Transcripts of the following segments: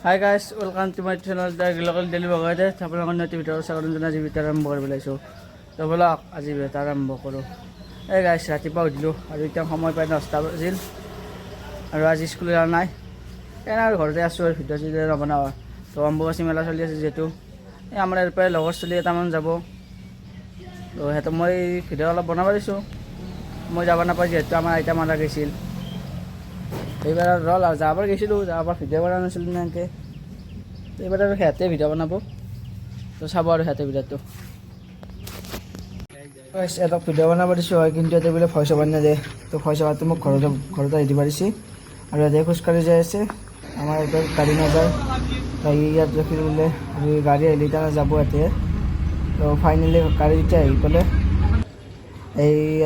High guys, welcome to my channel the local daily ভগাইতে আপোনালোকৰ নতুন ভিতৰত স্বাগতম জনাই আজি ভিতৰত আৰম্ভ কৰিব পেলাইছোঁ। তো ব'লক আজি ভিতৰত আৰম্ভ কৰোঁ। এই গাইজ ৰাতিপুৱা উঠিলোঁ আৰু এতিয়া সময় পাই 9টা বাজিল আৰু আজি স্কুল যোৱা নাই। এনে আৰু ঘৰতে আছোঁ আৰু ভিডিঅ' চিডিঅ' নবনাওঁ। তো অম্বুবাচী মেলা চলি আছে যিহেতু এই আমাৰ ইয়াৰ পৰাই লগৰ ছোৱালী এটামান যাব। তো সিহঁতক মই ভিডিঅ' অলপ বনাব দিছোঁ। মই যাব নাপাওঁ যিহেতু আমাৰ আইতা মাৰা গৈছিল। এইবাৰ ৰ'ল আৰু যাবাৰ গৈছিলোঁ, যাবাৰ ভিডিঅ' বনোৱা নাছিলোঁ এনেকৈ। এইবাৰ আৰু সিহঁতে ভিডিঅ' বনাব, তো চাব আৰু সিহঁতে ভিডিঅ'টো। সিহঁতক ভিডিঅ' বনাব দিছোঁ হয়, কিন্তু ইয়াতে বোলে ভইচ অভাৰ নিদিয়ে। তো ভইচ অভাৰটো মোক ঘৰতে আহি দিব পাৰিছে আৰু ইয়াতে খোজকাঢ়ি যাই আছে। আমাৰ ইয়াতে গাড়ী নাযায়, গাড়ী ইয়াত ৰখি বোলে আৰু গাড়ী আহিলে এতিয়া যাব ইয়াতে। তো ফাইনেলি গাড়ী যেতিয়া আহি পালে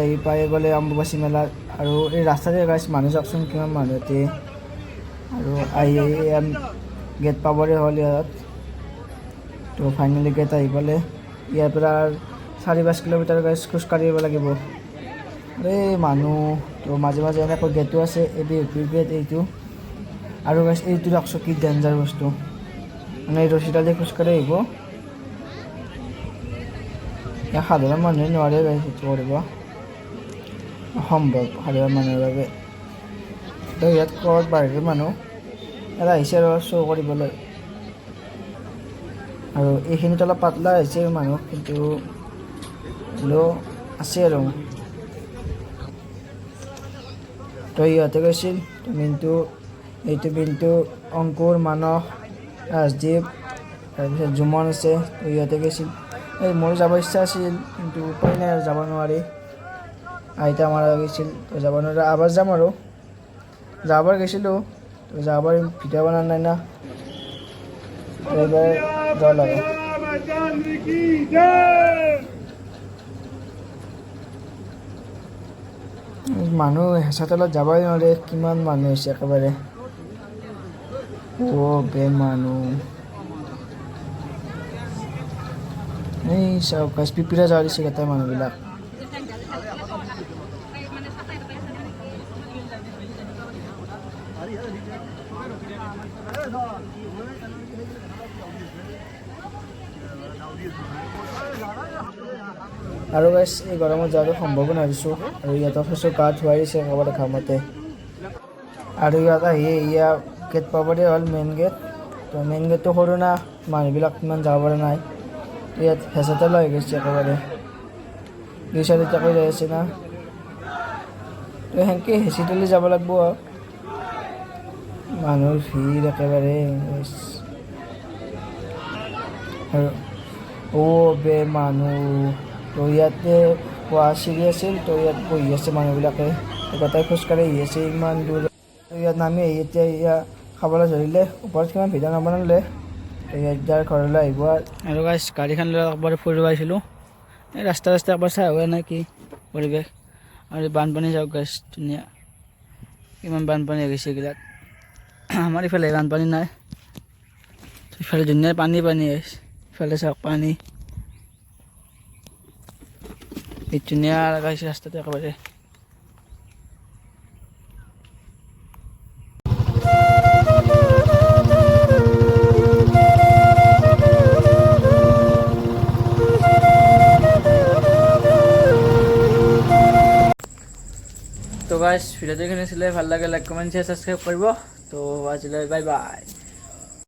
আহি পাই গ'লে অম্বুবাচী মেলাত। আৰু এই ৰাস্তাতে গাইছ মানুহ চাওকচোন কিমান মানুহ ইয়াতে। আৰু গেট পাবৰে হ'ল ইয়াত। তো ফাইনেলি গেট আহি পালে। ইয়াৰ পৰা 4-5 কিলোমিটাৰ গাইছ খোজকাঢ়িব লাগিব। এই মানুহ তো মাজে মাজে এনেকৈ গেটো আছে, এই গেট এইটো। আৰু গাইছ এইটো ৰাখছোঁ কি ডেঞ্জাৰ বস্তু, মানে এই ৰছীডালে খোজকাঢ়ি আহিব। সাধাৰণ মানুহে নোৱাৰে গাইছ এইটো কৰিব, অসম্ভৱ সাধাৰণ মানুহৰ বাবে। তো ইয়াত ক'ত বাহিৰৰ মানুহ এটা আহিছে আৰু শ্ব' কৰিবলৈ। আৰু এইখিনিত অলপ পাতলা হৈছে মানুহ, কিন্তু হ'লেও আছে আৰু। তো ইহঁতে গৈছিল এইটো মিণ্টু, অংকুৰ, মানস, ৰাজদ্বীপ, তাৰপিছত জুমন আছে। তো ইহঁতে গৈছিল। মোৰ যাব ইচ্ছা আছিল, কিন্তু উপায় নাই আৰু যাব নোৱাৰি, আইতা মাৰা গৈছিল। তো যাব নোৱাৰি, আবাৰ যাম আৰু। যাবাৰ গৈছিলোঁ, তো যাবাৰ ভিডিঅ' বনোৱা নাই না, এইবাৰ যাব লাগে। মানুহ হেঁচা তলত যাবই নোৱাৰে, কিমান মানুহ হৈছে একেবাৰে। মানুহ এই চাওক গাইছ, পিপিৰা যাব দিছে গোটেই মানুহবিলাক। আৰু গাইছ এই গৰমত যোৱাটো সম্ভৱ নোৱাৰিছোঁ। আৰু ইহঁতক কিছু গা ধুৱাই দিছে একেবাৰে ঘামতে। আৰু ইয়াত আহি গেট পাবৰে হ'ল মেইন গেট। তো মেইন গেটটো সৰু না, মানুহবিলাক ইমান যাব পৰা নাই। ইয়াত হেঁচাতে লৈ গৈছে একেবাৰে, 2-4টাকৈ যাই আছে না। তো সেনেকৈ হেঁচি তুলি যাব লাগিব আৰু। মানুহৰ ভিৰ একেবাৰে। আৰু মানুহ তো ইয়াতে পোৱা চিৰি আছিল, তো ইয়াত বহি আছে মানুহবিলাকে। গোটেই খোজকাঢ়ি আহি আছে ইমান দূৰ। ইয়াত নামি আহি এতিয়া খাবলৈ ধৰিলে। ওপৰত কিমান ভিডিঅ' নবনালে, ইয়াত ঘৰলৈ আহিব। আৰু গাইছ গাড়ীখন লৈ একবাৰ ফুৰিব আহিছিলোঁ। এই ৰাস্তা একবাৰ চাই হোৱা নাই কি পৰিৱেশ। আৰু বানপানী চাওক গাইছ, ধুনীয়া কিমান বানপানী হৈ গৈছে এইগিলাক। আমাৰ ইফালে বানপানী নাই, ইফালে ধুনীয়া পানী আহিছে। ইফালে চাওক পানী, এই ধুনীয়া লগাইছে ৰাস্তাটো একেবাৰে। তো গাইছ ভিডিঅ'টো এইখিনি আছিলে, ভাল লাগে লাইক কমেণ্ট শ্বেয়াৰ ছাবস্ক্ৰাইব কৰিব। তো আজিলৈ বাই বাই।